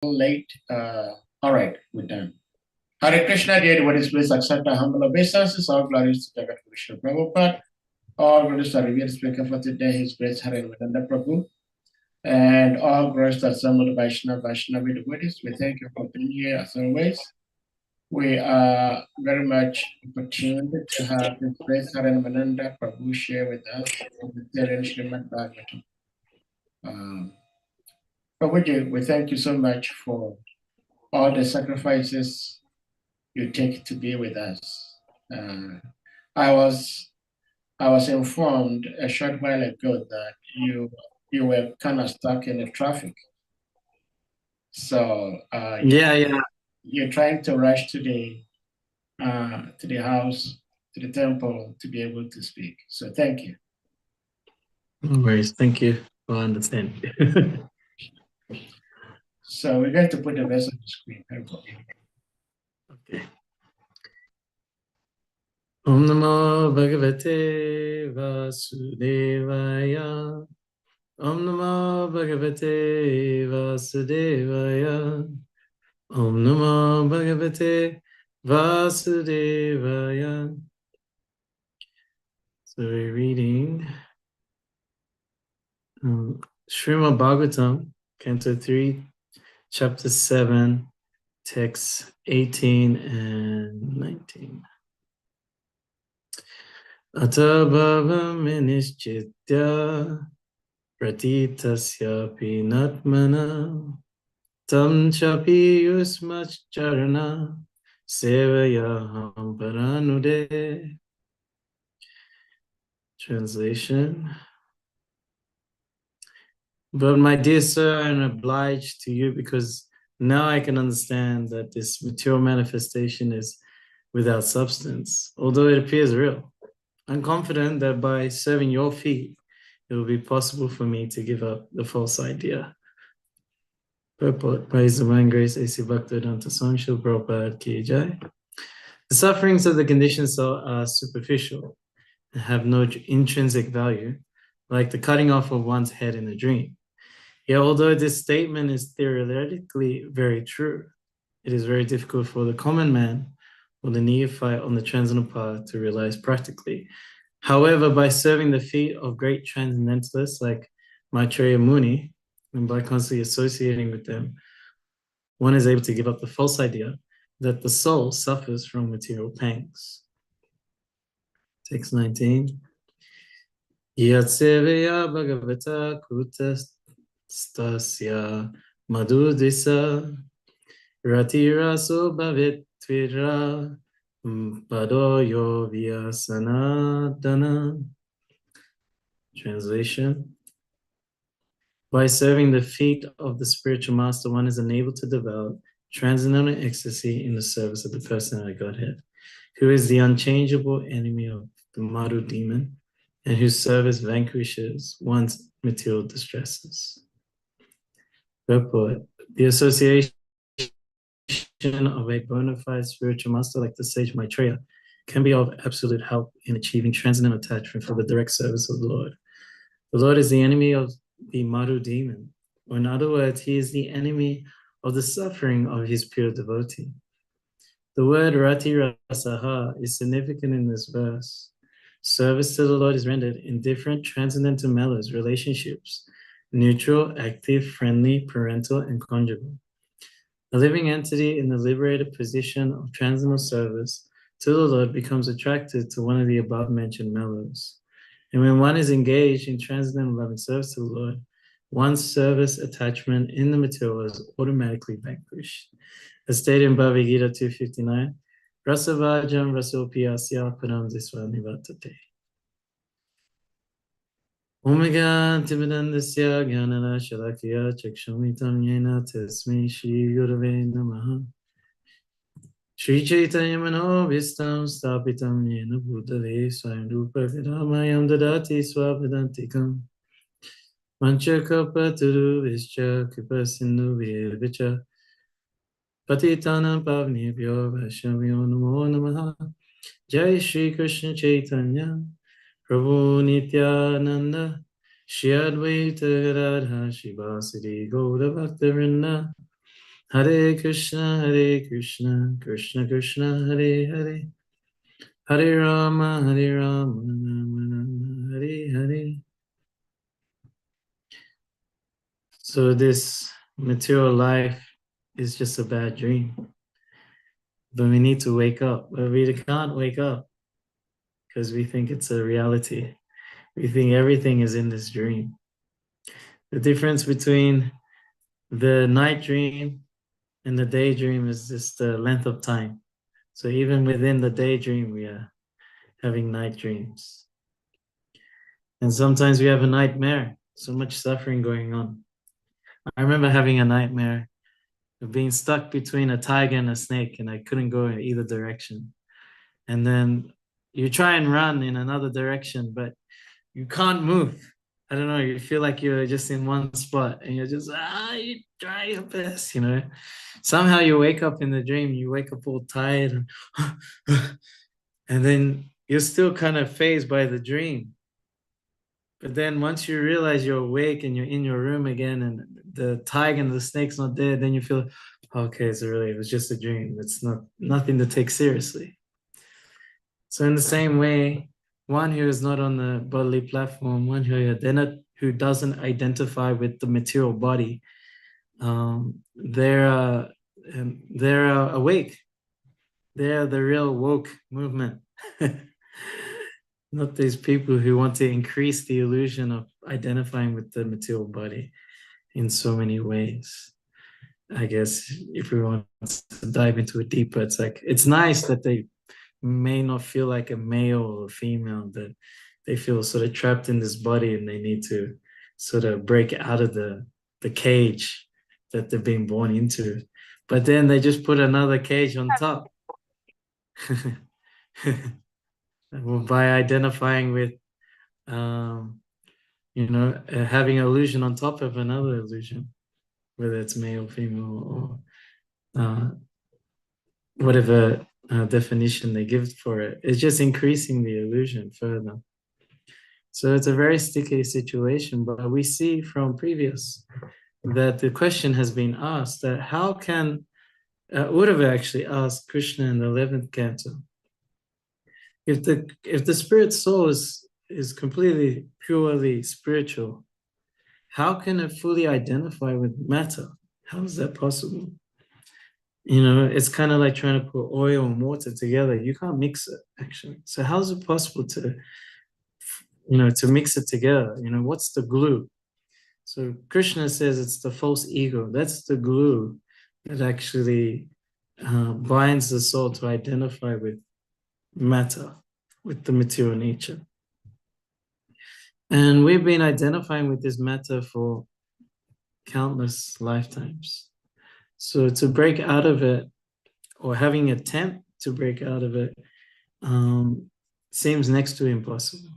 Late. All right, we're done. Hare Krishna, dear devotees, please accept our humble obeisances. All glories to Jagat Krishna Prabhupada. All glories to our revered speaker for today, His Grace HARINAMANANDA Prabhu. And all glories to assembled Vaishnavi devotees. We thank you for being here as always. We are very much opportuned to have His Grace HARINAMANANDA Prabhu share with us the Vegetarian Srimad Bhagavatam. Prabhuji, we thank you so much for all the sacrifices you take to be with us. I was informed a short while ago that you were kind of stuck in the traffic. So you're trying to rush to the house, to the temple to be able to speak. So thank you. No worries. Thank you for understanding. So we're going to put the verse on the screen. Okay. Om Namo Bhagavate Vasudevaya. Om Namo Bhagavate Vasudevaya. Om Namo Bhagavate Vasudevaya. So we're reading Srimad Bhagavatam, Canto 3, Chapter 7, Texts 18 and 19. Atabhavam nishchitya pratitasya natmana tam chapi yusmacharana sevayaham paranude. Translation. But my dear sir, I'm obliged to you because now I can understand that this material manifestation is without substance, although it appears real. I'm confident that by serving your feet, it will be possible for me to give up the false idea. Purport, praise the divine grace, A.C. Bhaktivedanta Swami Srila Prabhupada Ki Jai. The sufferings of the conditioned soul are superficial and have no intrinsic value, like the cutting off of one's head in a dream. Yet, although this statement is theoretically very true, it is very difficult for the common man or the neophyte on the transcendental path to realize practically. However, by serving the feet of great transcendentalists like Maitreya Muni, and by constantly associating with them, one is able to give up the false idea that the soul suffers from material pangs. Text 19. Yatseveya Bhagavata Kutastasya Madhudisa Ratiraso Bhavit Tvira Padoyo Vyasanadana. Translation. By serving the feet of the spiritual master, one is enabled to develop transcendental ecstasy in the service of the personality Godhead, who is the unchangeable enemy of the Madhu demon, and whose service vanquishes one's material distresses. Purport. The association of a bona fide spiritual master like the sage Maitreya can be of absolute help in achieving transcendental attachment for the direct service of the Lord. The Lord is the enemy of the Madhu demon, or in other words, he is the enemy of the suffering of his pure devotee. The word Rati Rasaha is significant in this verse. Service to the Lord is rendered in different transcendental mellows, relationships, neutral, active, friendly, parental, and conjugal. A living entity in the liberated position of transcendental service to the Lord becomes attracted to one of the above-mentioned mellows. And when one is engaged in transcendental loving service to the Lord, one's service attachment in the material is automatically vanquished. As stated in Bhagavad Gita 259, Rasavajam Rasopiyasya Param Disva Nivatate. Omega Tividandasya Gyanana Shalakya Chakshumitam Yena Tesmi Shri Gurave Namaha. Shri Chaitanya Manovistam Stapitam Yena Bhutale Swayam Rupa Vidamayam Dadati Swapadantikam Manchakapa Turu Vischa Kripa Sindhu Virvicha Patitanam Pavnibhyo Vaishnavyo Namo Namaha. Jai Shri Krishna Chaitanya Prabhu Nityananda Shri Advaita Radha Shivasiri Gaura Bhakta Vrinda Hare Krishna, Krishna Krishna, Hare Hare, Hare Rama, Rama Rama, Hare Hare. So this material life is just a bad dream. But we need to wake up. But we can't wake up because we think it's a reality. We think everything is in this dream. The difference between the night dream and the daydream is just the length of time. So even within the daydream, we are having night dreams. And sometimes we have a nightmare, so much suffering going on. I remember having a nightmare of being stuck between a tiger and a snake, and I couldn't go in either direction. And then you try and run in another direction, but you can't move. I don't know, you feel like you're just in one spot and you're just, you try your best, you know. Somehow you wake up in the dream, you wake up all tired, and then you're still kind of phased by the dream. But then once you realize you're awake and you're in your room again and the tiger and the snake's not there, then you feel, okay, so really it was just a dream. It's nothing to take seriously. So in the same way, one who is not on the bodily platform, one who doesn't identify with the material body, they're awake. They're the real woke movement. Not these people who want to increase the illusion of identifying with the material body in so many ways. I guess if we want to dive into it deeper, it's like, it's nice that they may not feel like a male or a female, that they feel sort of trapped in this body and they need to sort of break out of the cage that they're being born into. But then they just put another cage on top. By identifying with, having an illusion on top of another illusion, whether it's male, female, or whatever definition they give for it. It's just increasing the illusion further. So it's a very sticky situation, but we see from previous that the question has been asked that how can, Uddhava actually asked Krishna in the 11th canto, if the spirit soul is completely purely spiritual, how can it fully identify with matter? How is that possible? You know, it's kind of like trying to put oil and water together. You can't mix it, actually. So how is it possible to, to mix it together? You know, what's the glue? So Krishna says it's the false ego. That's the glue that actually binds the soul to identify with matter, with the material nature. And we've been identifying with this matter for countless lifetimes. So to break out of it, or having an attempt to break out of it, seems next to impossible.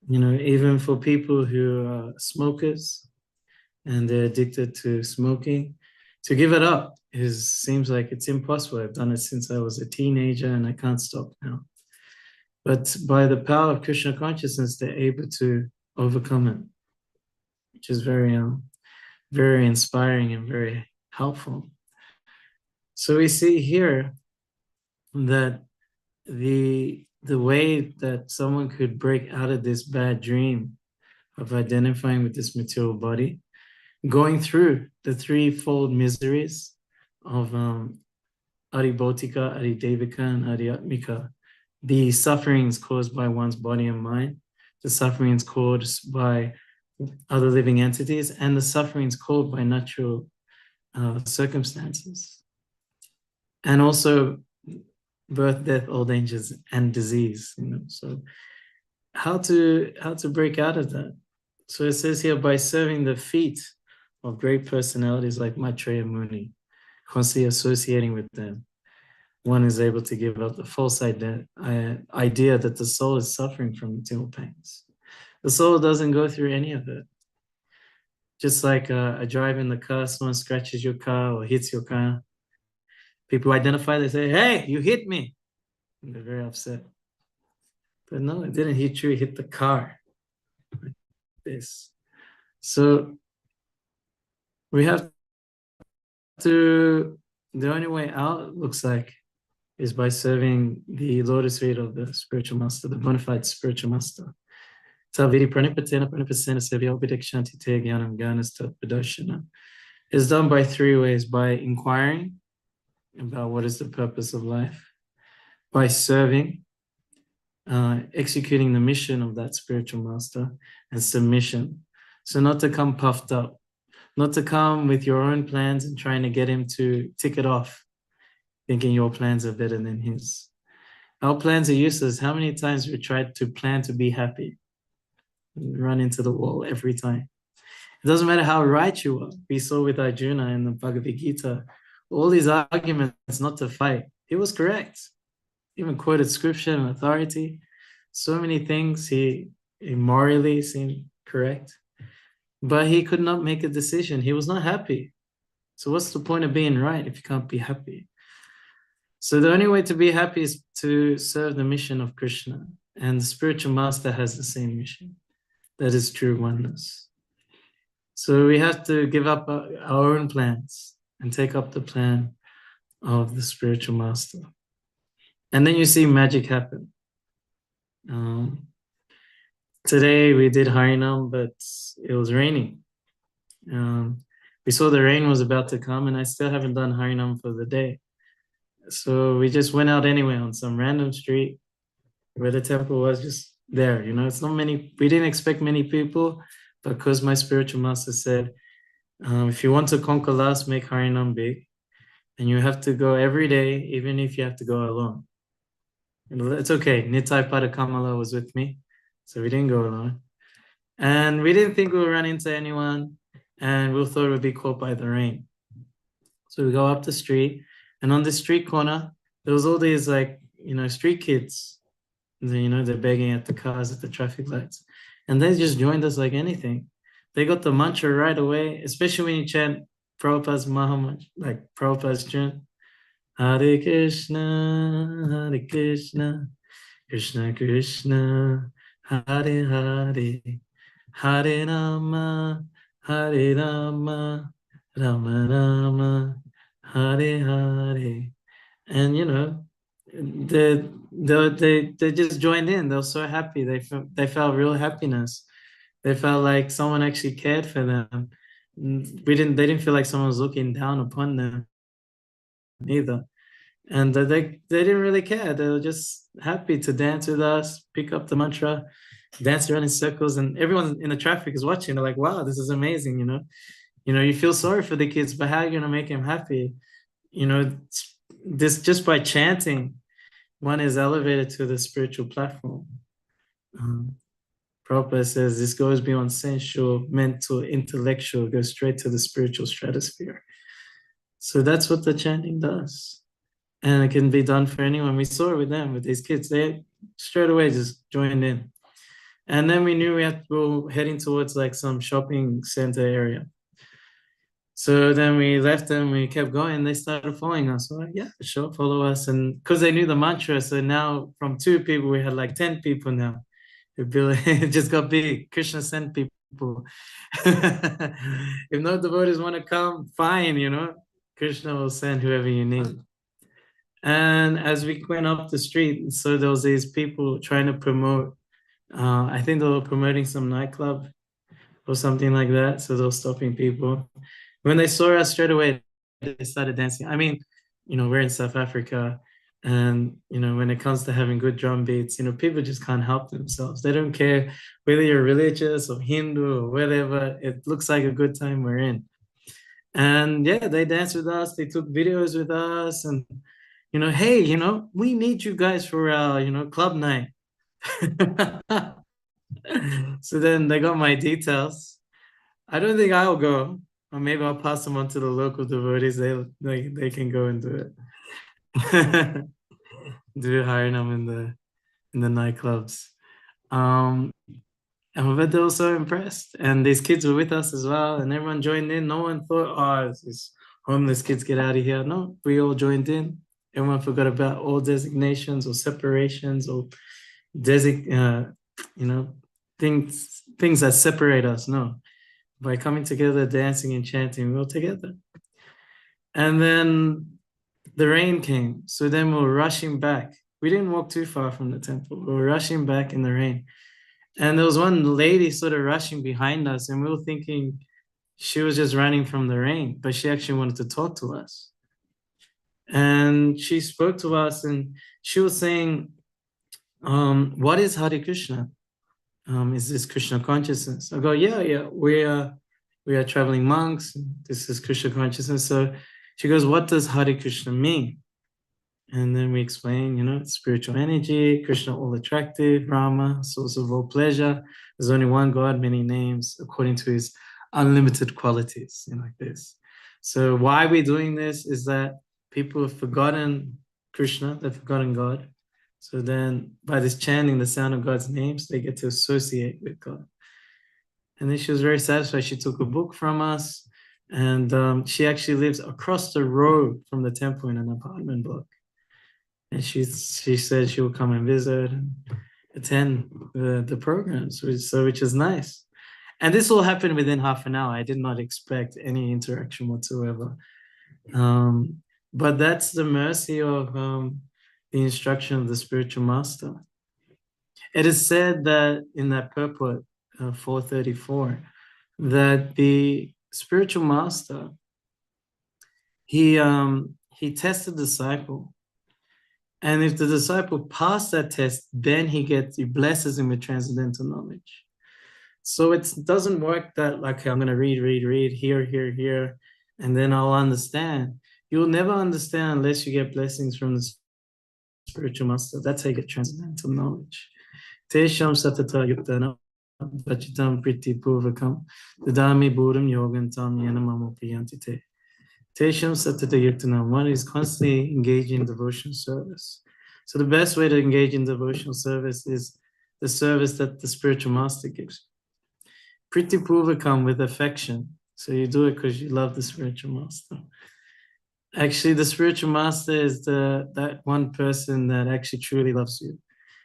You know, even for people who are smokers and they're addicted to smoking, to give it up seems like it's impossible. I've done it since I was a teenager and I can't stop now. But by the power of Krishna consciousness, they're able to overcome it, which is very, very inspiring and very helpful. So we see here that the way that someone could break out of this bad dream of identifying with this material body, going through the threefold miseries of Adibhotika, Adidevika, and Adiatmika, the sufferings caused by one's body and mind, the sufferings caused by other living entities, and the sufferings caused by natural circumstances. And also birth, death, old ages, and disease. You know, so how to break out of that? So it says here, by serving the feet of great personalities like Maitreya Muni, constantly associating with them, one is able to give up the false idea that the soul is suffering from material pains. The soul doesn't go through any of it. Just like a drive in the car, someone scratches your car or hits your car, people identify, they say, hey, you hit me. And they're very upset. But no, it didn't hit you, it hit the car. Like this. So we have to, the only way out looks like is by serving the lotus feet of the spiritual master, the bona fide spiritual master. It's done by three ways: by inquiring about what is the purpose of life, by serving, executing the mission of that spiritual master, and submission. So not to come puffed up, not to come with your own plans and trying to get him to tick it off, thinking your plans are better than his. Our plans are useless. How many times we tried to plan to be happy? We run into the wall every time. It doesn't matter how right you are. We saw with Arjuna in the Bhagavad Gita, all these arguments not to fight. He was correct. Even quoted scripture and authority. So many things he morally seemed correct. But he could not make a decision. He was not happy. So what's the point of being right if you can't be happy? So the only way to be happy is to serve the mission of Krishna. And the spiritual master has the same mission. That is true oneness. So we have to give up our own plans and take up the plan of the spiritual master. And then you see magic happen. Today we did Harinam, but it was raining. We saw the rain was about to come, and I still haven't done Harinam for the day. So we just went out anyway on some random street where the temple was, just there. It's not many, we didn't expect many people, because my spiritual master said, if you want to conquer lust, make Harinam big, and you have to go every day, even if you have to go alone. It's okay. Nitai Pada Kamala was with me, so we didn't go alone. And we didn't think we would run into anyone, and we thought we'd be caught by the rain. So we go up the street, and on the street corner, there was all these street kids. They're begging at the cars at the traffic lights. And they just joined us like anything. They got the mantra right away, especially when you chant Prabhupada's Mahamantra, like Prabhupada's chant. Hare Krishna, Krishna Krishna, Hare Hare, Hare Rama, Hare Rama, Rama Rama, Hare Hare. And they just joined in. They were so happy. They felt real happiness. They felt like someone actually cared for them. They didn't feel like someone was looking down upon them either. And they didn't really care. They were just happy to dance with us, pick up the mantra, dance around in circles, and everyone in the traffic is watching. They're like, wow, this is amazing, you feel sorry for the kids, but how are you gonna make them happy? This just by chanting, one is elevated to the spiritual platform. Prabhupada says this goes beyond sensual, mental, intellectual, goes straight to the spiritual stratosphere. So that's what the chanting does. And it can be done for anyone. We saw it with them, with these kids. They straight away just joined in. And then we knew we had to go heading towards like some shopping center area. So then we left them, we kept going, they started following us. We're like, yeah, sure, follow us. And because they knew the mantra, so now from 2 people, we had like 10 people now. It just got big. Krishna sent people. If no devotees want to come, fine, Krishna will send whoever you need. And as we went up the street, so there was these people trying to promote, I think they were promoting some nightclub or something like that. So they were stopping people. When they saw us straight away, they started dancing. I mean, we're in South Africa, and when it comes to having good drum beats, people just can't help themselves. They don't care whether you're religious or Hindu or whatever. It looks like a good time we're in. And yeah, they danced with us. They took videos with us, and hey, we need you guys for our club night. So then they got my details. I don't think I'll go. Or maybe I'll pass them on to the local devotees. They can go and do it. Do Harinam in the nightclubs. But they were so impressed. And these kids were with us as well. And everyone joined in. No one thought, oh, these homeless kids, get out of here. No, we all joined in. Everyone forgot about all designations or separations or things that separate us. No. By coming together, dancing and chanting, we're all together. And then the rain came. So then we were rushing back. We didn't walk too far from the temple. We were rushing back in the rain. And there was one lady sort of rushing behind us, and we were thinking she was just running from the rain, but she actually wanted to talk to us. And she spoke to us, and she was saying, what is Hare Krishna? Is this Krishna consciousness? I go, yeah, we are traveling monks. This is Krishna consciousness. So she goes, what does Hare Krishna mean? And then we explain, spiritual energy, Krishna all attractive, Rama, source of all pleasure. There's only one God, many names, according to his unlimited qualities, like this. So why we're doing this is that people have forgotten Krishna, they've forgotten God. So then by this chanting the sound of God's names, they get to associate with God. And then she was very satisfied. She took a book from us, and she actually lives across the road from the temple in an apartment block. And she said she will come and visit and attend the programs, which is nice. And this all happened within half an hour. I did not expect any interaction whatsoever. But that's the mercy of the instruction of the spiritual master. It is said that in that purport, 434, that the spiritual master, he tests the disciple. And if the disciple passed that test, then he blesses him with transcendental knowledge. So it doesn't work that like, I'm going to read here, and then I'll understand. You'll never understand unless you get blessings from the spiritual master. That's how you get transcendental knowledge. Tesham satata yuktana vachitam priti purvakam dadami buddham yogantam yanamamo priyantite. Tesham satata yuktana. One is constantly engaging in devotional service. So the best way to engage in devotional service is the service that the spiritual master gives. Priti purvakam, with affection. So you do it because you love the spiritual master. Actually, the spiritual master is that one person that actually truly loves you,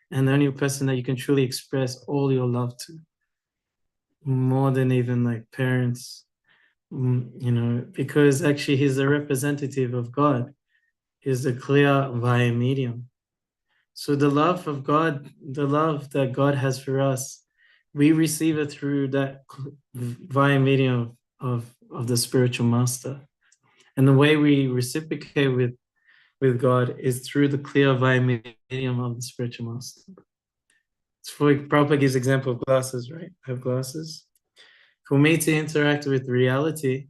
and the only person that you can truly express all your love to, more than even like parents, because actually he's the representative of God. He's the clear via medium. So the love of God, the love that God has for us, we receive it through that via medium of the spiritual master. And the way we reciprocate with God is through the clear via medium of the spiritual master. For Prabhupada gives example of glasses, right? I have glasses. For me to interact with reality,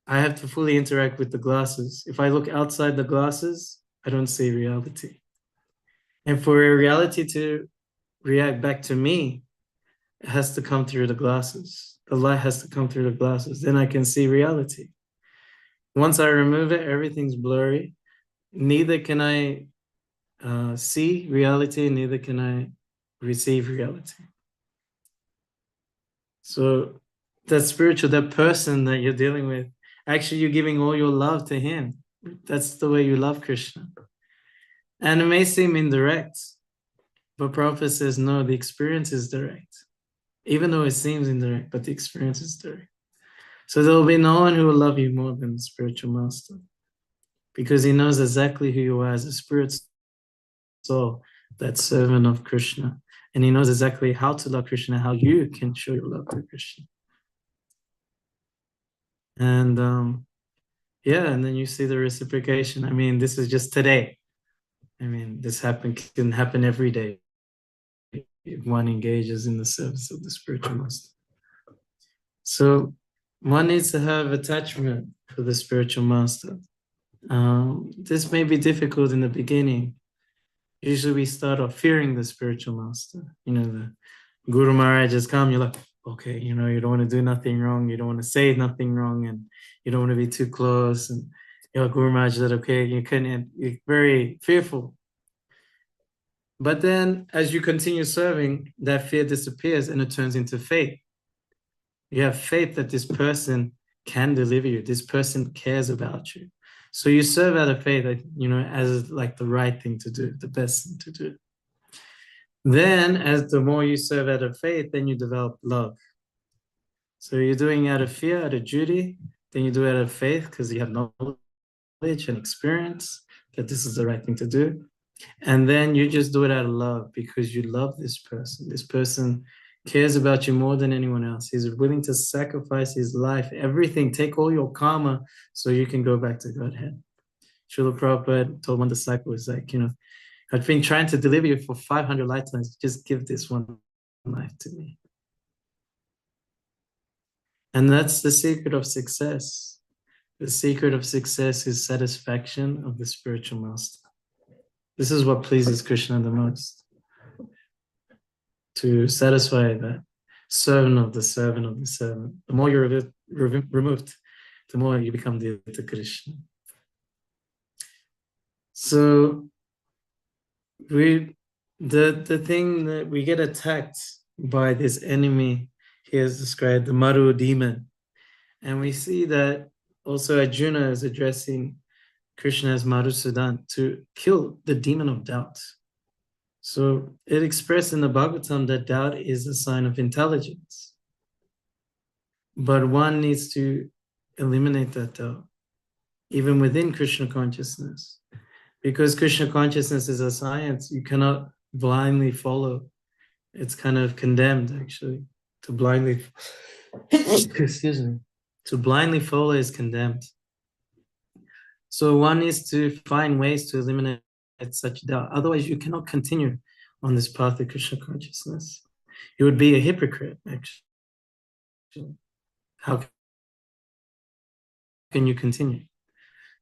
I have to fully interact with the glasses. If I look outside the glasses, I don't see reality. And for a reality to react back to me, it has to come through the glasses. The light has to come through the glasses. Then I can see reality. Once I remove it, everything's blurry. Neither can I see reality, neither can I receive reality. So that spiritual, that person that you're dealing with, actually you're giving all your love to him. That's the way you love Krishna. And it may seem indirect, but Prabhupada says, no, the experience is direct. Even though it seems indirect, but the experience is direct. So there will be no one who will love you more than the spiritual master, because he knows exactly who you are as a spirit soul, that servant of Krishna. And he knows exactly how to love Krishna, how you can show your love to Krishna. And and then you see the reciprocation. I mean, this is just today. I mean, this can happen every day if one engages in the service of the spiritual master. So one needs to have attachment for the spiritual master. This may be difficult in the beginning. Usually we start off fearing the spiritual master. The Guru Maharaj has come, you're like, okay, you don't want to do nothing wrong, you don't want to say nothing wrong, and you don't want to be too close. And Guru Maharaj said, okay, you're very fearful. But then as you continue serving, that fear disappears and it turns into faith. You have faith that this person can deliver you, this person cares about you. So you serve out of faith, as like the right thing to do, the best thing to do. Then as the more you serve out of faith, then you develop love. So you're doing out of fear, out of duty, Then you do it out of faith because you have knowledge and experience that this is the right thing to do. And then you just do it out of love because you love this person. This person cares about you more than anyone else. He's willing to sacrifice his life, everything, take all your karma so you can go back to Godhead. Srila Prabhupada told one disciple, was like, I've been trying to deliver you for 500 lifetimes. Just give this one life to me. And that's the secret of success. The secret of success is satisfaction of the spiritual master. This is what pleases Krishna the most. To satisfy that servant of the servant of the servant. The more you're removed, the more you become dear to Krishna. So the thing that we get attacked by this enemy here is described, the Maru demon. And we see that also Arjuna is addressing Krishna as Madhusudan to kill the demon of doubt. So it expressed in the Bhagavatam that doubt is a sign of intelligence. But one needs to eliminate that doubt, even within Krishna consciousness. Because Krishna consciousness is a science, you cannot blindly follow. It's kind of condemned, actually, to blindly, excuse me, to blindly follow is condemned. So one needs to find ways to eliminate such doubt. Otherwise, you cannot continue on this path of Krishna consciousness. You would be a hypocrite, actually. How can you continue?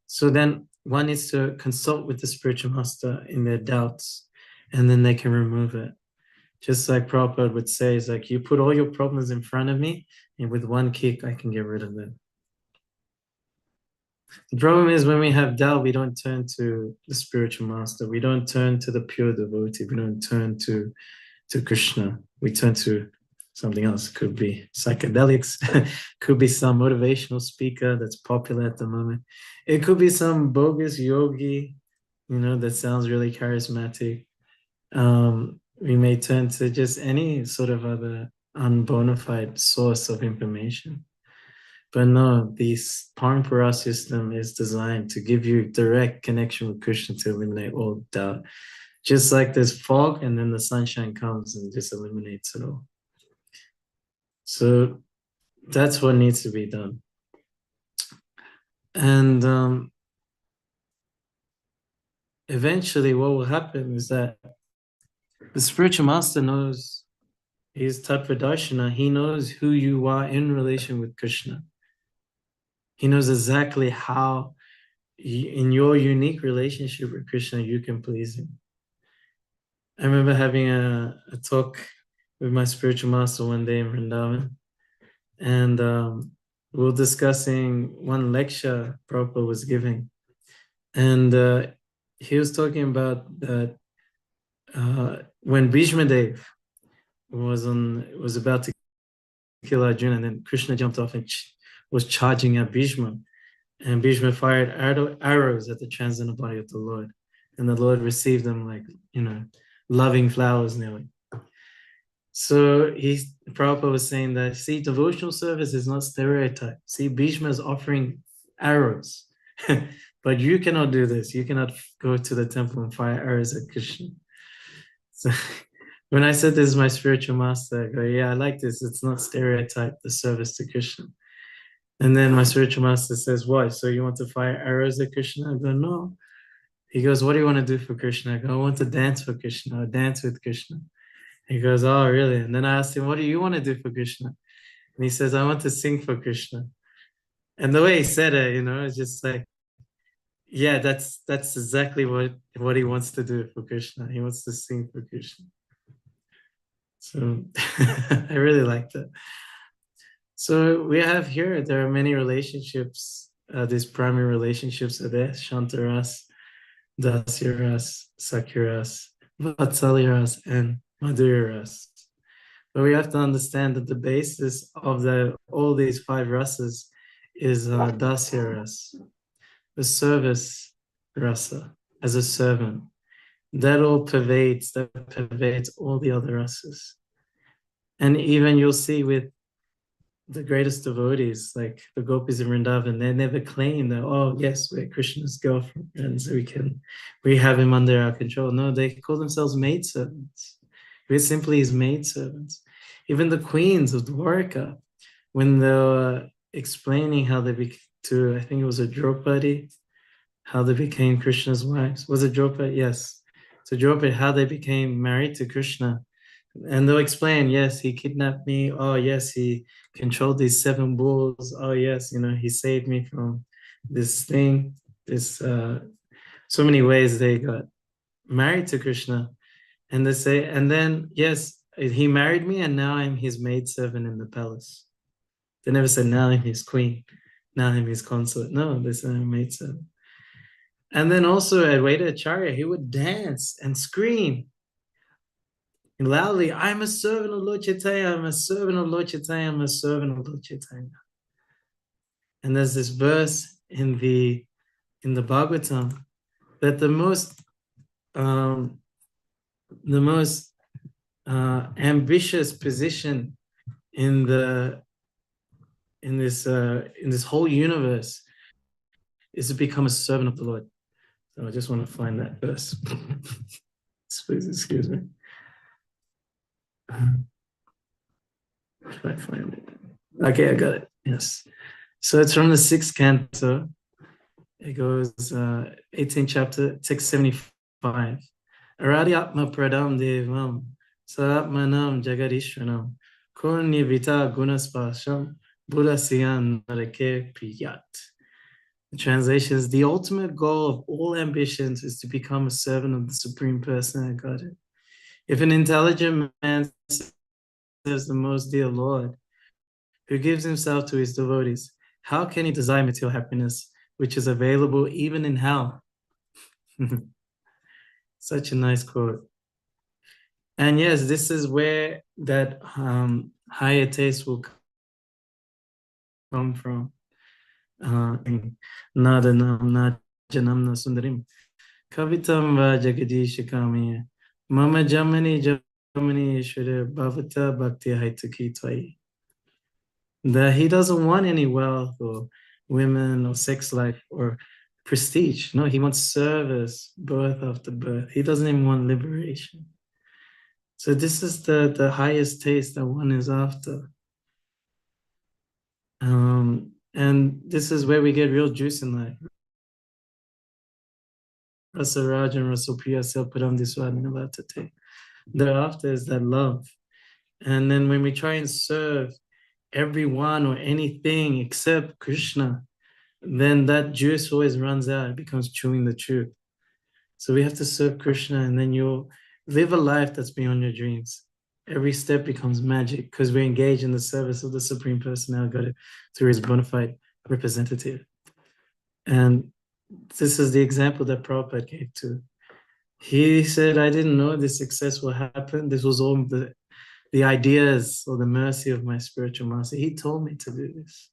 So then one needs to consult with the spiritual master in their doubts, and then they can remove it. Just like Prabhupada would say, is like, you put all your problems in front of me, and with one kick, I can get rid of them. The problem is when we have doubt, we don't turn to the spiritual master. We don't turn to the pure devotee. We don't turn to Krishna. We turn to something else. It could be psychedelics. Could be some motivational speaker that's popular at the moment. It could be some bogus yogi, that sounds really charismatic. We may turn to just any sort of other unbonafide source of information. But no, this Parampara system is designed to give you direct connection with Krishna to eliminate all doubt. Just like there's fog and then the sunshine comes and just eliminates it all. So that's what needs to be done. And eventually what will happen is that the spiritual master knows, he's Tattva Darshana, he knows who you are in relation with Krishna. He knows exactly how, in your unique relationship with Krishna, you can please him. I remember having a talk with my spiritual master one day in Vrindavan, and we were discussing one lecture Prabhupada was giving. And he was talking about that when Bhishma Dev was about to kill Arjuna, and then Krishna jumped off and was charging at Bhishma, and Bhishma fired arrows at the transcendental body of the Lord, and the Lord received them like, loving flowers nearly. So Prabhupada was saying that, see, devotional service is not stereotype. See, Bhishma is offering arrows, but you cannot do this. You cannot go to the temple and fire arrows at Krishna. So when I said this is my spiritual master, I go, yeah, I like this. It's not stereotype, the service to Krishna. And then my spiritual master says, what? So you want to fire arrows at Krishna? I go, no. He goes, what do you want to do for Krishna? I go, I want to dance for Krishna, or dance with Krishna. He goes, oh, really? And then I asked him, what do you want to do for Krishna? And he says, I want to sing for Krishna. And the way he said it, it's just like, yeah, that's exactly what he wants to do for Krishna. He wants to sing for Krishna. So I really like that. So we have here, there are many relationships. These primary relationships are there: Shantaras, Dasyaras, Sakyaras, Vatsalyaras, and Madhuryaras. But we have to understand that the basis of all these 5 rasas is Dasyaras, the service rasa, as a servant. That all pervades all the other rasas. And even you'll see with the greatest devotees, like the gopis in Vrindavan, they never claim that, oh yes, we're Krishna's girlfriends, we have him under our control. No, they call themselves maidservants. We're simply his maidservants. Even the queens of Dwarka, when they were explaining how they to, I think it was a Draupadi, how they became Krishna's wives. Was it Draupadi? Yes. So Draupadi, how they became married to Krishna. And they'll explain, yes, he kidnapped me. Oh, yes, he controlled these 7 bulls. Oh, yes, he saved me from this thing. So many ways they got married to Krishna. And they say, and then, yes, he married me, and now I'm his maidservant in the palace. They never said, now I'm his queen, now I'm his consort. No, they said, I'm maidservant. And then also at Advaita Acharya, he would dance and scream loudly, I'm a servant of Lord Chaitanya, I'm a servant of Lord Chaitanya, I'm a servant of Lord Chaitanya. And there's this verse in the Bhagavatam that the most ambitious position in this whole universe is to become a servant of the Lord. So I just want to find that verse. Please excuse me. If I find it. Okay, I got it. Yes. So it's from the 6th canto. It goes 18th chapter, text 75. Aradyatma pradam devam saratmanam jagadishwanam kurnyavita gunaspasham buddhasyan narake priyat. The translation is, the ultimate goal of all ambitions is to become a servant of the Supreme Personality of Godhead. If an intelligent man serves the most dear Lord, who gives himself to his devotees, how can he desire material happiness, which is available even in hell? Such a nice quote. And yes, this is where that higher taste will come from. Nadanam Najanam Sundarim. Kavitam va Jagadishikamiya. Mama Jamani Jamani Shura Bhavata Bhakti Haitaki Twai. That he doesn't want any wealth or women or sex life or prestige. No, he wants service, birth after birth. He doesn't even want liberation. So this is the highest taste that one is after. And this is where we get real juice in life. Rasa Raj and Rasa Priya Selparam Diswadinavattate. Thereafter is that love. And then when we try and serve everyone or anything except Krishna, then that juice always runs out. It becomes chewing the truth. So we have to serve Krishna, and then you'll live a life that's beyond your dreams. Every step becomes magic because we're engaged in the service of the Supreme Personality of Godhead through his bona fide representative. And this is the example that Prabhupada gave to. He said, I didn't know this success will happen. This was all the ideas or the mercy of my spiritual master. He told me to do this.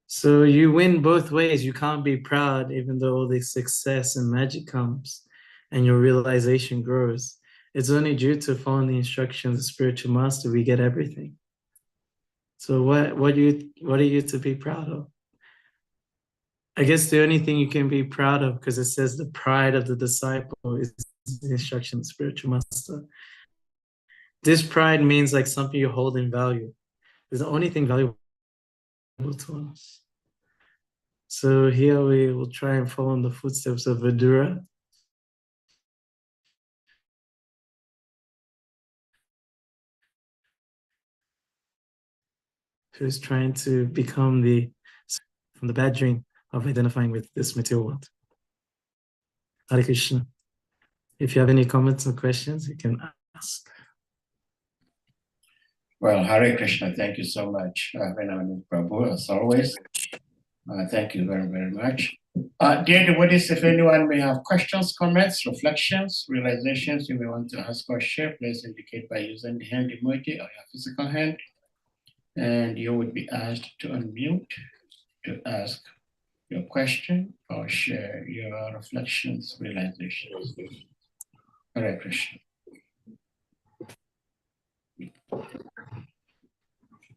So you win both ways. You can't be proud even though all this success and magic comes and your realization grows. It's only due to following the instructions of the spiritual master we get everything. So what are you to be proud of? I guess the only thing you can be proud of, because it says the pride of the disciple is the instruction of the spiritual master. This pride means like something you hold in value. It's the only thing valuable to us. So here we will try and follow in the footsteps of Vidura. Who's trying to become from the bad dream of identifying with this material world. Hare Krishna. If you have any comments or questions, you can ask. Well, Hare Krishna, thank you so much, HARINAMANANDA Prabhu, as always. Thank you very, very much. Dear devotees, if anyone may have questions, comments, reflections, realizations you may want to ask or share, please indicate by using the hand emoji or your physical hand. And you would be asked to unmute to ask your question or share your reflections, realizations. Hare Krishna.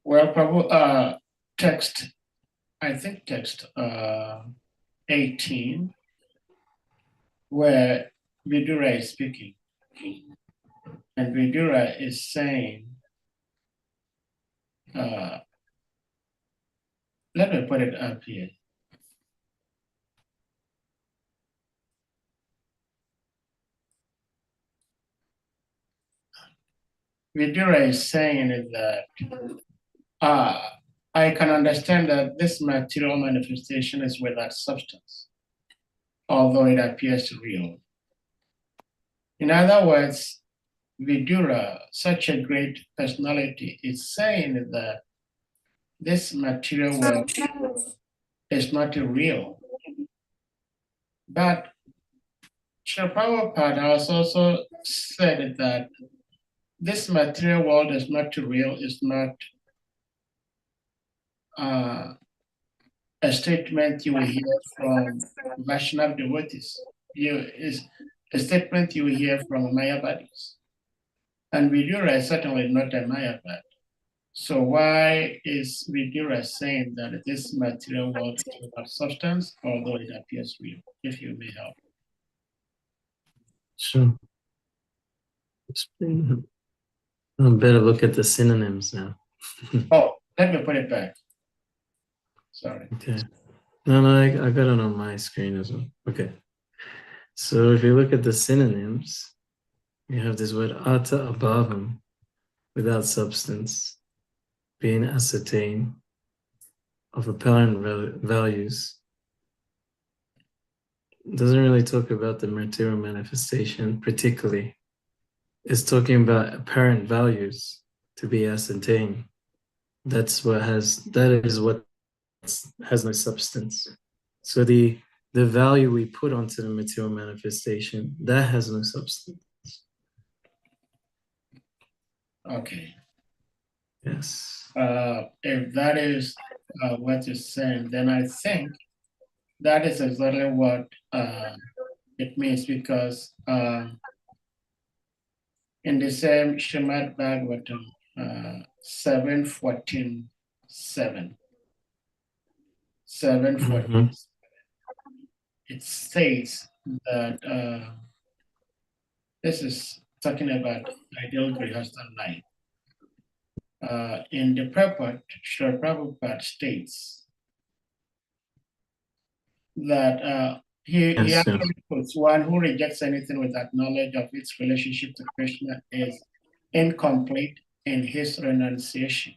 Well, Prabhu, text 18, where Vidura is speaking. And Vidura is saying, let me put it up here. Vidura is saying that I can understand that this material manifestation is without substance, although it appears real. In other words, Vidura, such a great personality, is saying that this material world is not real. But Srila Prabhupada has also said that this material world is not real, is not a statement you will hear from Vaishnava devotees. Is a statement you will hear from Mayavadis. And Vidura is certainly not a Mayavad. So why is Vidura saying that this material world is without substance, although it appears real? If you may help. Sure. I better look at the synonyms now. Oh, let me put it back. Sorry. Okay. No, I got it on my screen as well. Okay. So if you look at the synonyms, you have this word ata abhavam, without substance, being ascertained, of apparent values. It doesn't really talk about the material manifestation particularly. It's talking about apparent values to be ascertained. That is what has no substance. So the value we put onto the material manifestation, that has no substance. Okay. Yes. If that is what you're saying, then I think that is exactly what it means, because in the same Srimad Bhagavatam 7:14, 7:14, it states that this is talking about ideal Grihastha life. In the purport, Srila Prabhupada states that he actually puts, one who rejects anything without knowledge of its relationship to Krishna is incomplete in his renunciation.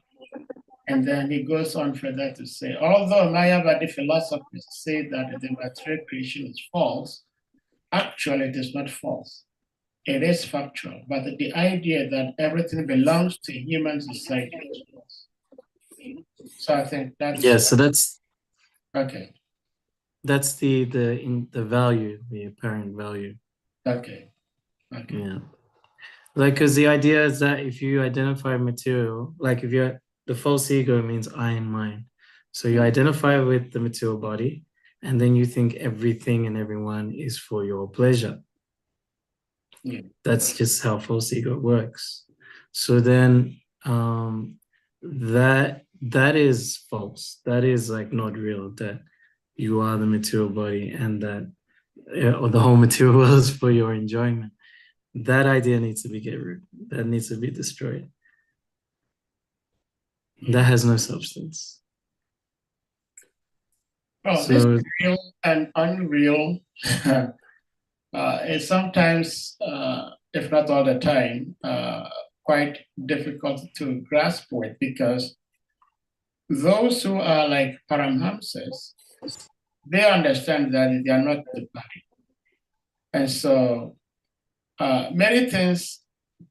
And then he goes on further to say, although Mayavadi philosophers say that the material creation is false, actually it is not false. It is factual, but the idea that everything belongs to human society is false. So I think that's so that's okay. That's the value, the apparent value. Okay. Yeah. Like, because the idea is that if you identify material, like if you're the false ego means I and mine. So you identify with the material body, and then you think everything and everyone is for your pleasure. Yeah. That's just how false ego works. So then that is false. That is like not real, that you are the material body and that or the whole material world is for your enjoyment. That idea needs to be that needs to be destroyed. That has no substance. Well, this real and unreal is sometimes, if not all the time, quite difficult to grasp with, because those who are like Paramhamsas, they understand that they are not the body. And so many things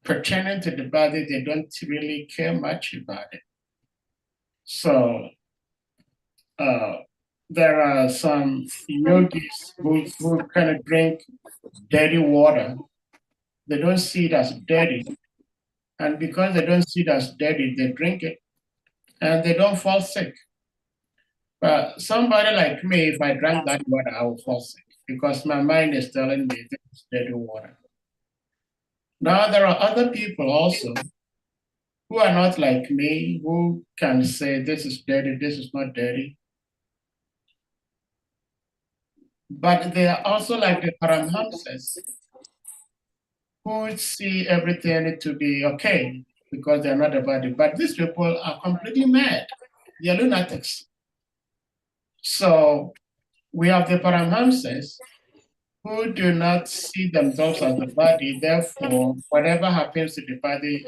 pertaining to the body, they don't really care much about it. So there are some yogis who kind of drink dirty water. They don't see it as dirty. And because they don't see it as dirty, they drink it and they don't fall sick. But somebody like me, if I drank that water, I will fall sick because my mind is telling me it's dirty water. Now, there are other people also who are not like me, who can say this is dirty, this is not dirty. But they are also like the Paramhamsas, who see everything to be okay because they're not a body. But these people are completely mad. They're lunatics. So we have the Paramhamsas who do not see themselves as the body. Therefore, whatever happens to the body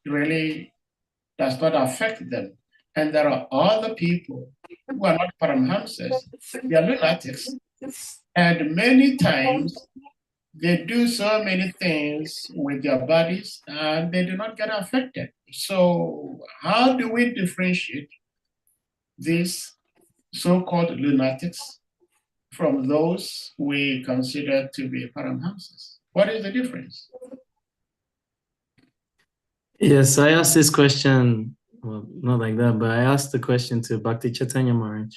really does not affect them. And there are other people who are not Paramhamsas. They are lunatics. And many times they do so many things with their bodies and they do not get affected. So how do we differentiate these so-called lunatics from those we consider to be Paramhamsas? What is the difference? Yes, I asked this question, well, not like that, but I asked the question to Bhakti Chaitanya Maharaj.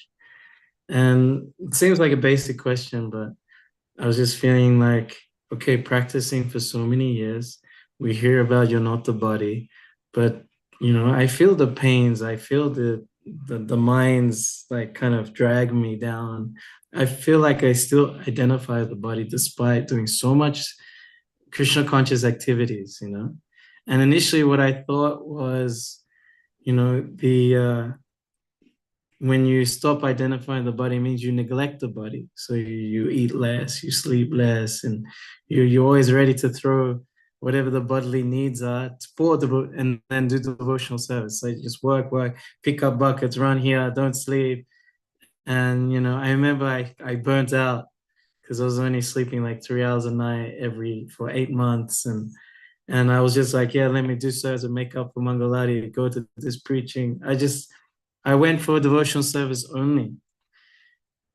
And it seems like a basic question, but I was just feeling like, okay, practicing for so many years, we hear about you're not the body, but I feel the pains, I feel the minds like kind of drag me down. I feel like I still identify the body despite doing so much Krishna conscious activities, And initially what I thought was, the when you stop identifying the body, it means you neglect the body. So you eat less, you sleep less, and you're always ready to throw whatever the bodily needs are and then do devotional service. So you just work, pick up buckets, run here, don't sleep. And I remember I burnt out because I was only sleeping like 3 hours a night for 8 months. And I was just like, yeah, let me do service and make up for Mangalati, go to this preaching. I went for devotional service only.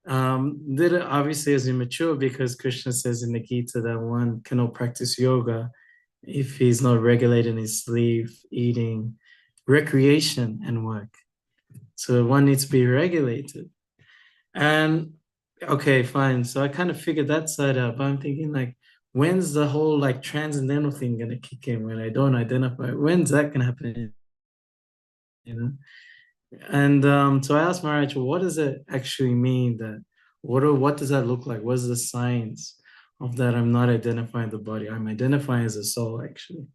Did it obviously as immature because Krishna says in the Gita that one cannot practice yoga if he's not regulating his sleep, eating, recreation, and work. So one needs to be regulated. And okay, fine. So I kind of figured that side out, but I'm thinking like, when's the whole like transcendental thing gonna kick in when I don't identify? When's that gonna happen? And so I asked Maharaj, what does it actually mean that what does that look like? What's the signs of that I'm not identifying the body? I'm identifying as a soul actually.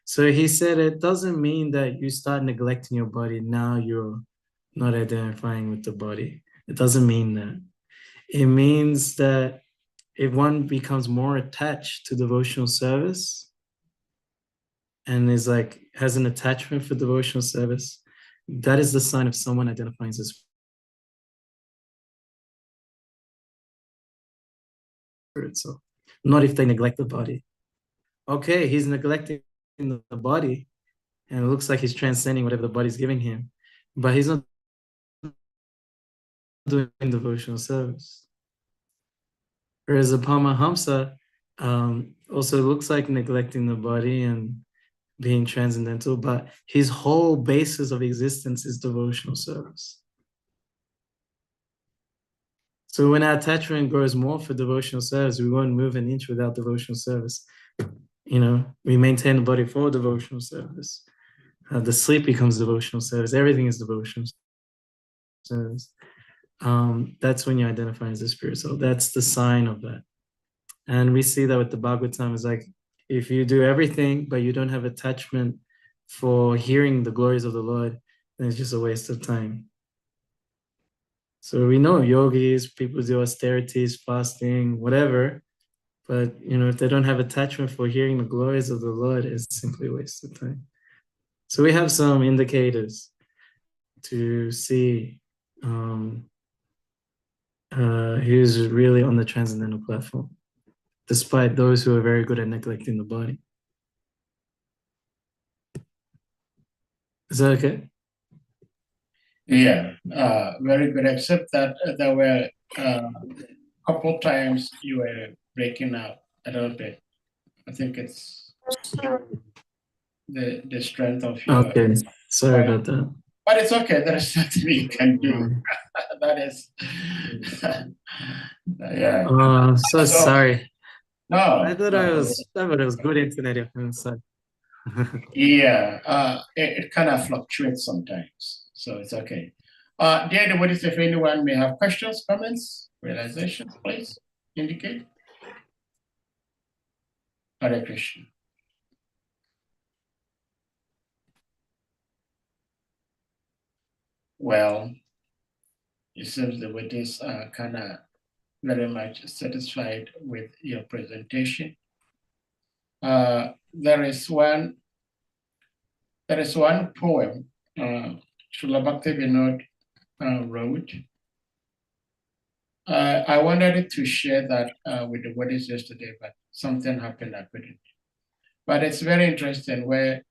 So he said it doesn't mean that you start neglecting your body. Now you're not identifying with the body. It doesn't mean that. It means that if one becomes more attached to devotional service and is like has an attachment for devotional service, that is the sign of someone identifying as a spirit. So not if they neglect the body. Okay, he's neglecting the body and it looks like he's transcending whatever the body's giving him, but he's not doing devotional service. Whereas the Paramahamsa also looks like neglecting the body and being transcendental, but his whole basis of existence is devotional service. So when our attachment grows more for devotional service, we won't move an inch without devotional service. We maintain the body for devotional service. The sleep becomes devotional service. Everything is devotional service. That's when you identify as a spirit. So that's the sign of that. And we see that with the Bhagavatam is like, if you do everything, but you don't have attachment for hearing the glories of the Lord, then it's just a waste of time. So we know yogis, people do austerities, fasting, whatever. But, if they don't have attachment for hearing the glories of the Lord, it's simply a waste of time. So we have some indicators to see who's really on the transcendental platform, despite those who are very good at neglecting the body. Is that okay? Yeah, very good, except that there were a couple times you were breaking out a little bit. I think it's the strength of your... Okay, sorry about that. But it's okay, there is nothing you can do. That is... yeah. So sorry. No. I thought it was good internet. I'm sorry. Yeah, it kind of fluctuates sometimes, so it's okay. Dear devotees, if anyone may have questions, comments, realizations, please indicate. Hare Krishna. Well, it seems the devotees are kind of very much satisfied with your presentation. There is one poem Srila Bhaktivinoda wrote. I wanted to share that with the devotees yesterday, but something happened, I couldn't. But it's very interesting where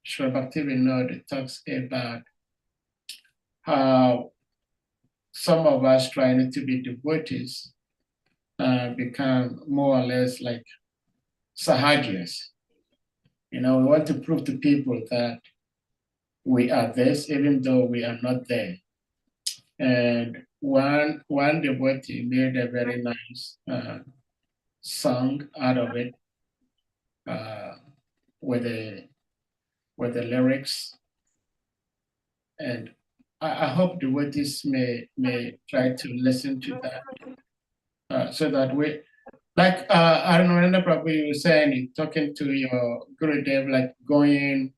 Srila Bhaktivinoda talks about how some of us trying to be devotees become more or less like sahajas. We want to prove to people that we are this, even though we are not there. And one devotee made a very nice song out of it with the lyrics. And I hope devotees may try to listen to that, so that we, like Harinamanda Prabhu, you were saying, talking to your Gurudev, like going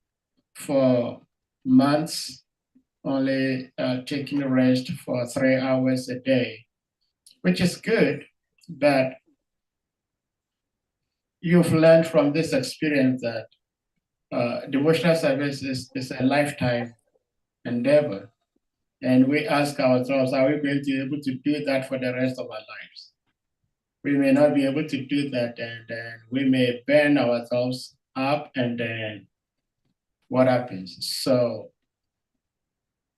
for months, only taking a rest for 3 hours a day, which is good, but you've learned from this experience that devotional service is a lifetime endeavor. And we ask ourselves, are we going to be able to do that for the rest of our lives? We may not be able to do that, and then we may burn ourselves up, and then what happens? So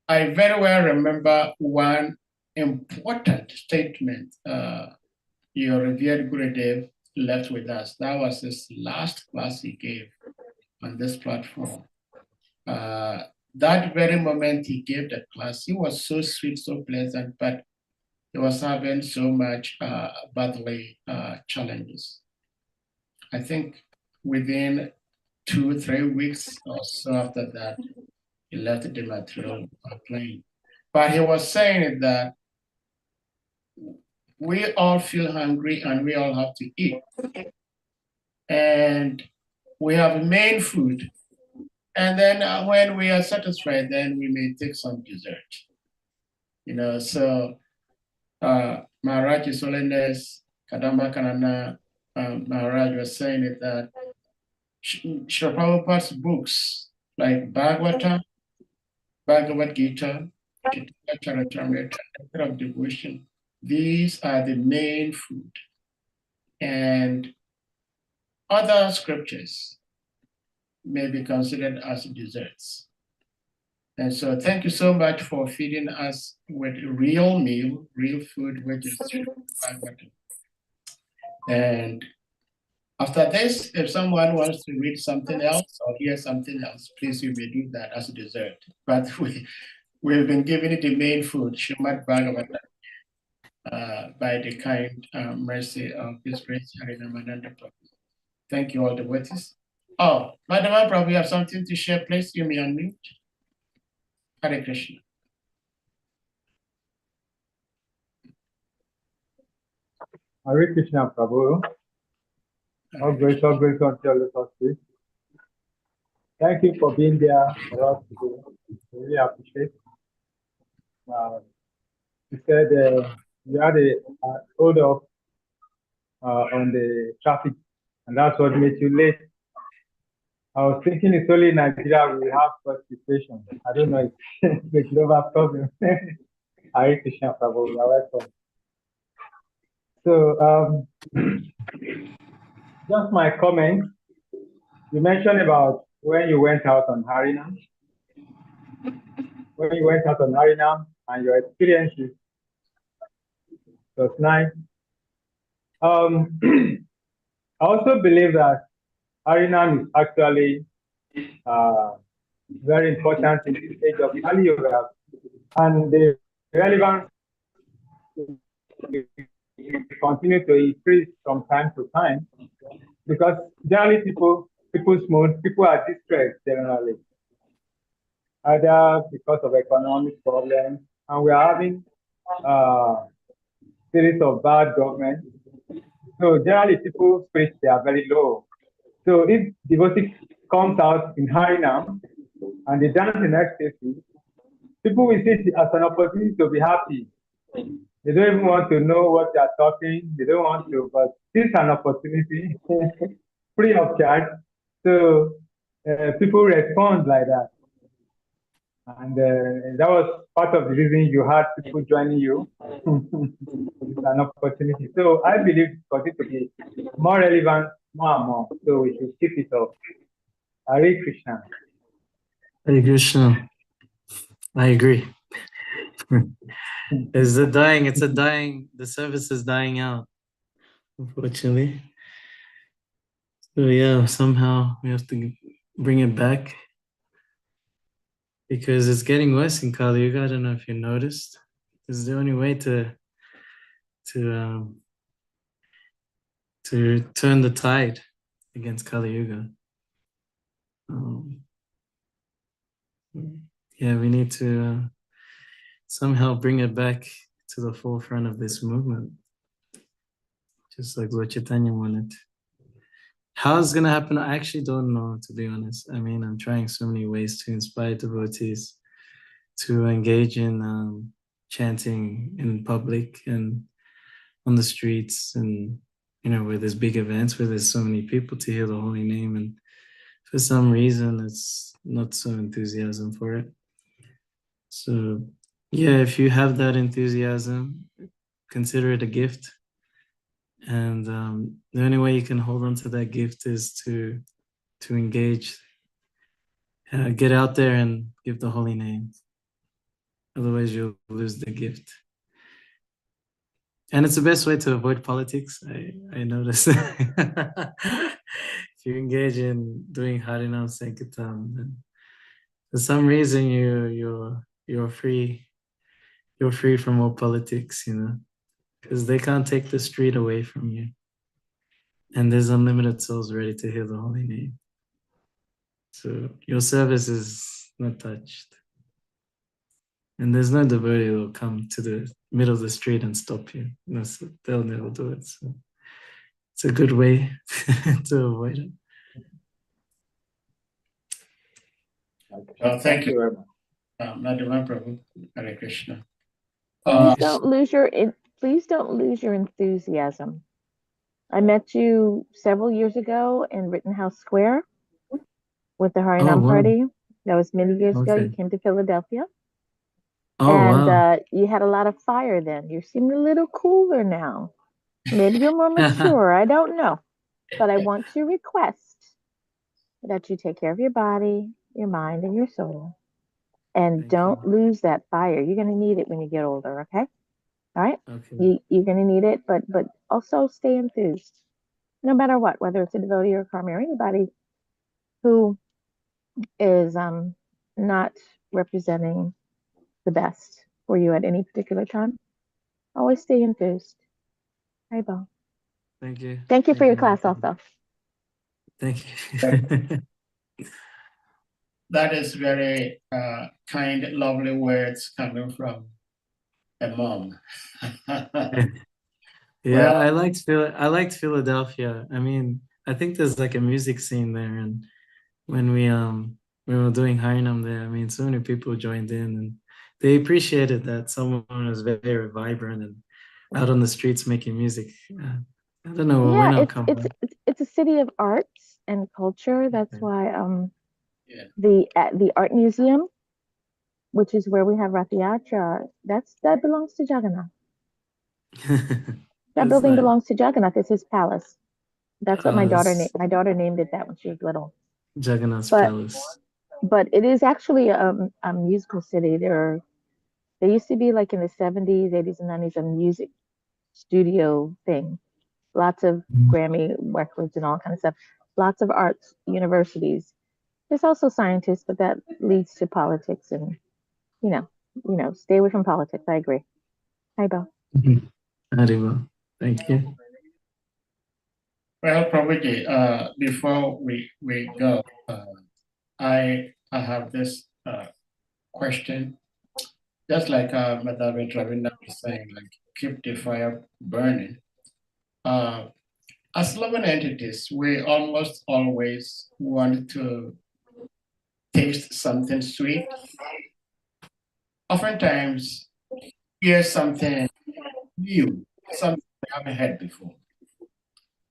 I very well remember one important statement your revered Gurudev left with us. That was his last class he gave on this platform. That very moment he gave the class, he was so sweet, so pleasant, but he was having so much bodily challenges. I think within 2-3 weeks or so after that, he left the material plane. But he was saying that we all feel hungry and we all have to eat. And we have main food. And then when we are satisfied, then we may take some dessert. So Maharaj His Holiness Kadamba Kanana Maharaj was saying it that Srila Prabhupada's books like Bhagavad Gita, Charitamrita, of Devotion, these are the main food. And other scriptures may be considered as desserts. And so thank you so much for feeding us with real meal, real food, which is Bhagavad. And after this, if someone wants to read something else or hear something else, please, you may do that as a dessert. But we've been giving it the main food, Srimad Bhagavatam, by the kind mercy of His Grace HARINAMANANDA Prabhu. Thank you all devotees. Oh, Madam Prabhu, you have something to share, please. You may unmute. Hare Krishna. Hare Krishna, Prabhu. All grace unto all us. Thank you for being there for us today. Really appreciate. You said you had a hold up on the traffic, and that's what made you late. I was thinking it's only in Nigeria we have such situation. I don't know if it's a global problem. Hare Krishna, Prabhu. You're welcome. So, just my comment. You mentioned about when you went out on Harinam. When you went out on Harinam and your experiences, it was nice. I also believe that Harinam is actually very important in the age of Kali Yoga, and the relevance continue to increase from time to time, because generally people people's mood. People are distressed generally, either because of economic problems, and we are having series of bad government. So generally, people's spirits they are very low. So if devotee comes out in Harinam and they dance in ecstasy, people will see it as an opportunity to be happy. They don't even want to know what they are talking. They don't want to, but this is an opportunity, free of charge. So people respond like that. And that was part of the reason you had people joining you. It's an opportunity. So I believe for it to be more relevant, more and more. So we should keep it up. Hare Krishna. Hare Krishna. I agree. It's dying, the service is dying out, unfortunately. So yeah, somehow we have to bring it back because it's getting worse in Kali Yuga. I don't know if you noticed. It's the only way to turn the tide against Kali Yuga. Yeah, we need to somehow bring it back to the forefront of this movement, just like Lord Chaitanya wanted. How it's gonna happen, I actually don't know, to be honest. I mean, I'm trying so many ways to inspire devotees to engage in chanting in public and on the streets, and where there's big events where there's so many people to hear the holy name, and for some reason it's not so enthusiasm for it. So yeah, if you have that enthusiasm, consider it a gift. And the only way you can hold on to that gift is to engage, get out there and give the holy name. Otherwise you'll lose the gift. And it's the best way to avoid politics, I notice. If you engage in doing Harinam Sankirtan, then for some reason you're free from all politics, because they can't take the street away from you. And there's unlimited souls ready to hear the holy name. So your service is not touched. And there's no devotee who will come to the middle of the street and stop you. So they'll never do it. So it's a good way to avoid it. Thank you very much. Madhava Prabhu. Hare Krishna. Please don't lose your enthusiasm. I met you several years ago in Rittenhouse Square with the Harinam party. That was many years ago. You came to Philadelphia. And you had a lot of fire then. You seem a little cooler now. Maybe you're more mature. I don't know. But I want to request that you take care of your body, your mind, and your soul. And don't lose that fire. You're going to need it when you get older, okay? All right? Okay. You're going to need it, but also stay enthused. No matter what, whether it's a devotee or a karma or anybody who is not representing the best for you at any particular time, always stay enthused. Hi, Bo. Thank you. Thank you for your class also. Thank you. That is very kind, lovely words coming from a mom. Yeah, I liked Philadelphia. I mean, I think there's like a music scene there, and when we were doing Harinam there, I mean, so many people joined in, and they appreciated that someone was very, very vibrant and out on the streets making music. I don't know. Yeah, it's a city of arts and culture. That's why the art museum, which is where we have Rath Yatra, that belongs to Jagannath. That building belongs to Jagannath. It's his palace. That's what my daughter named it that when she was little. Jagannath's palace. But it is actually a musical city. There used to be, like in the 70s, 80s, and 90s, a music studio thing. Lots of Grammy records and all kind of stuff. Lots of arts universities. There's also scientists, but that leads to politics, and stay away from politics. I agree. Hi, Bill. Very well. Thank you. Well, Prabhuji, before we go, I have this question. Just like Madam Ravinda was saying, like keep the fire burning. As living entities, we almost always want to taste something sweet. Oftentimes, hear something new, something we haven't heard before.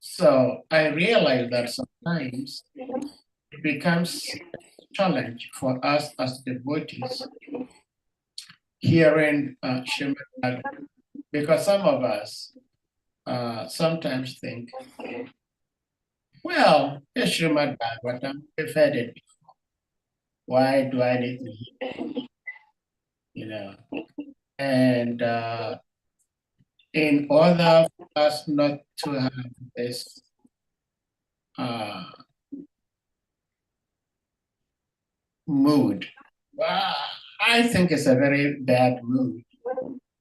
So I realize that sometimes it becomes a challenge for us as devotees hearing Srimad Bhagavatam, because some of us sometimes think, well, it's Srimad Bhagavatam, we've heard it before. Why do I need to hear? You know, and in order for us not to have this mood, I think it's a very bad mood.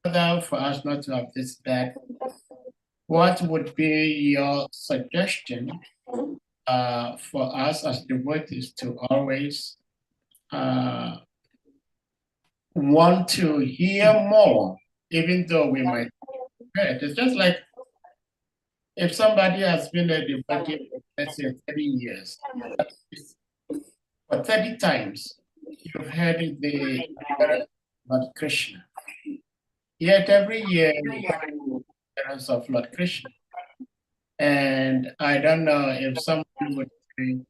In order for us not to have this bad, what would be your suggestion for us as devotees to always want to hear more, even though we might hear it? It's just like if somebody has been a devotee for, let's say, 30 years, for 30 times, you've heard the Lord Krishna. Yet every year, you hear the appearance of Lord Krishna. And I don't know if someone would say,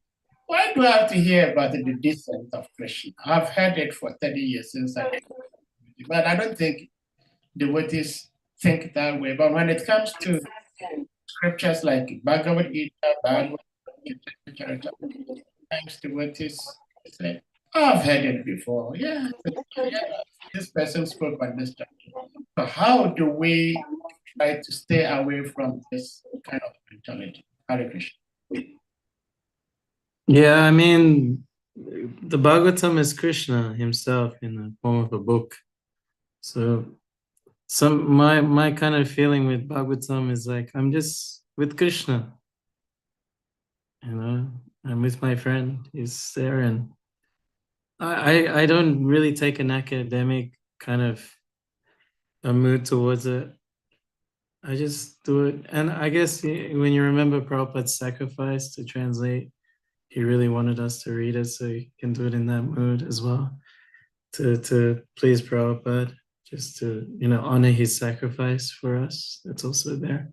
why do I have to hear about the descent of Krishna? I've heard it for 30 years since I came. But I don't think devotees think that way. But when it comes to scriptures like Bhagavad Gita, Bhagavad Gita, thanks devotees say, I've heard it before. Yeah, this person spoke on this chapter. So how do we try to stay away from this kind of mentality? Hare Krishna. Yeah, I mean, the Bhagavatam is Krishna himself in the form of a book. So my kind of feeling with Bhagavatam is like I'm just with Krishna. You know, I'm with my friend. He's there, and I don't really take an academic kind of a mood towards it. I just do it. And I guess when you remember Prabhupada's sacrifice to translate, he really wanted us to read it so you can do it in that mood as well. To please Prabhupada, just to, you know, honor his sacrifice for us. That's also there.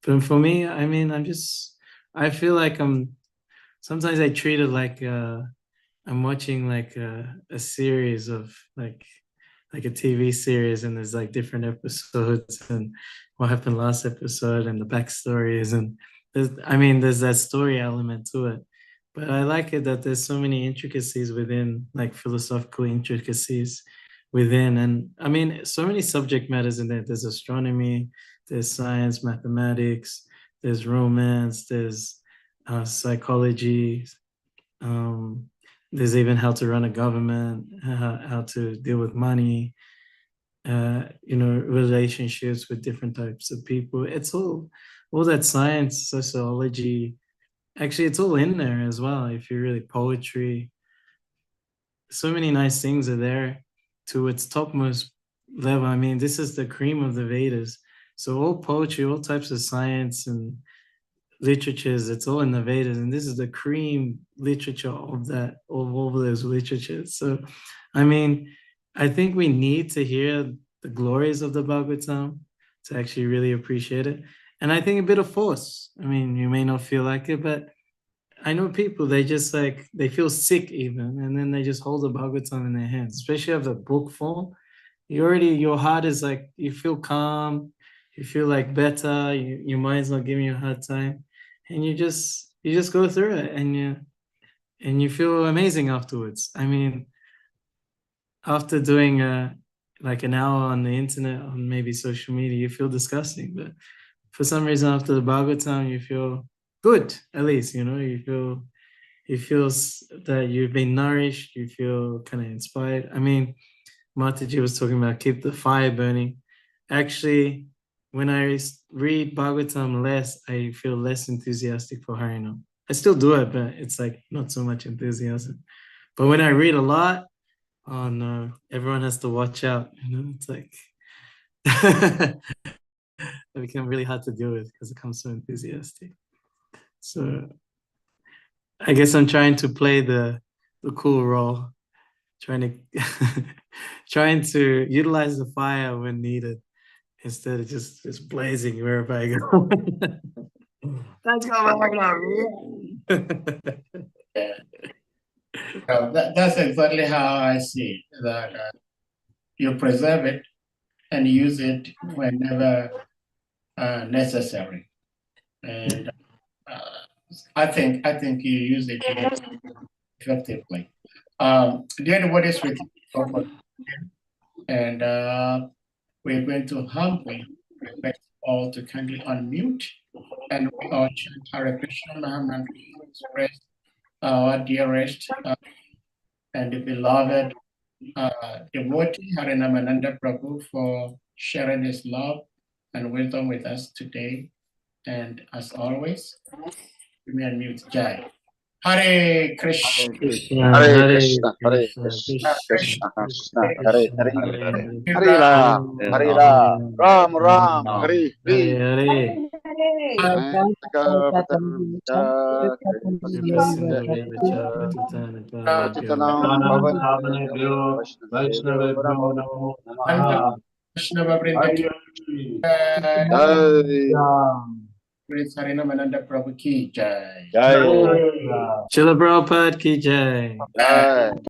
But for me, I mean, I feel like sometimes I treat it like I'm watching like a series of like a TV series, and there's like different episodes and what happened last episode and the backstories, and there's that story element to it. But I like it that there's so many intricacies within, like philosophical intricacies within, and I mean so many subject matters in there. There's astronomy, there's science, mathematics, there's romance, there's psychology. There's even how to run a government, how to deal with money, you know, relationships with different types of people. It's all that science, sociology. Actually, it's all in there as well. If you really poetry, so many nice things are there to its topmost level. I mean, this is the cream of the Vedas. So all poetry, all types of science and literatures, it's all in the Vedas, and this is the cream literature of that, of all those literatures. So, I mean, I think we need to hear the glories of the Bhagavatam to actually really appreciate it. And I think a bit of force. I mean, you may not feel like it, but I know people, they just like, they feel sick even, and then they just hold the Bhagavatam in their hands, especially of the book form. Your heart is like, you feel calm, you feel like better, your mind's not giving you a hard time, and you just go through it, and you feel amazing afterwards. I mean, after doing like an hour on the internet, on maybe social media, you feel disgusting, but for some reason after the Bhagavatam you feel good, at least, you know, you feel that you've been nourished, you feel kind of inspired. I mean, Mataji was talking about keep the fire burning. Actually, when I read Bhagavatam less, I feel less enthusiastic for Harinam. I still do it, but it's like not so much enthusiasm. But when I read a lot, oh no, everyone has to watch out. You know, it's like it became really hard to deal with because it comes so enthusiastic. So I guess I'm trying to play the cool role, trying to utilize the fire when needed instead of just blazing wherever I go. Let's go, Yeah. That's exactly how I see it, that you preserve it and use it whenever necessary. And I think you use it effectively. Dear, what is with you? And we're going to humbly request all to kindly unmute, and we all chant Hare Krishna Mahamantra, express our dearest and the beloved devotee HARINAMANANDA Prabhu for sharing his love and wisdom with us today. And as always, we may unmute Jai. Hare Krishna. Hare Krishna, Hare Krishna, Krishna, Krishna Krishna, Krishna, Hare Hare Hare, Hare, Hare Ram, Hare Ram, Ram Ram, Hare Hare Hare. Hare. Patitanam Pavanebhyo Vaishnavebhyo Namo Namaha. Vaishnava Vrinda ki Jai. Praise HARINAMANANDA Prabhu ki Jai. Jai. Srila Prabhupada ki jai. Jai.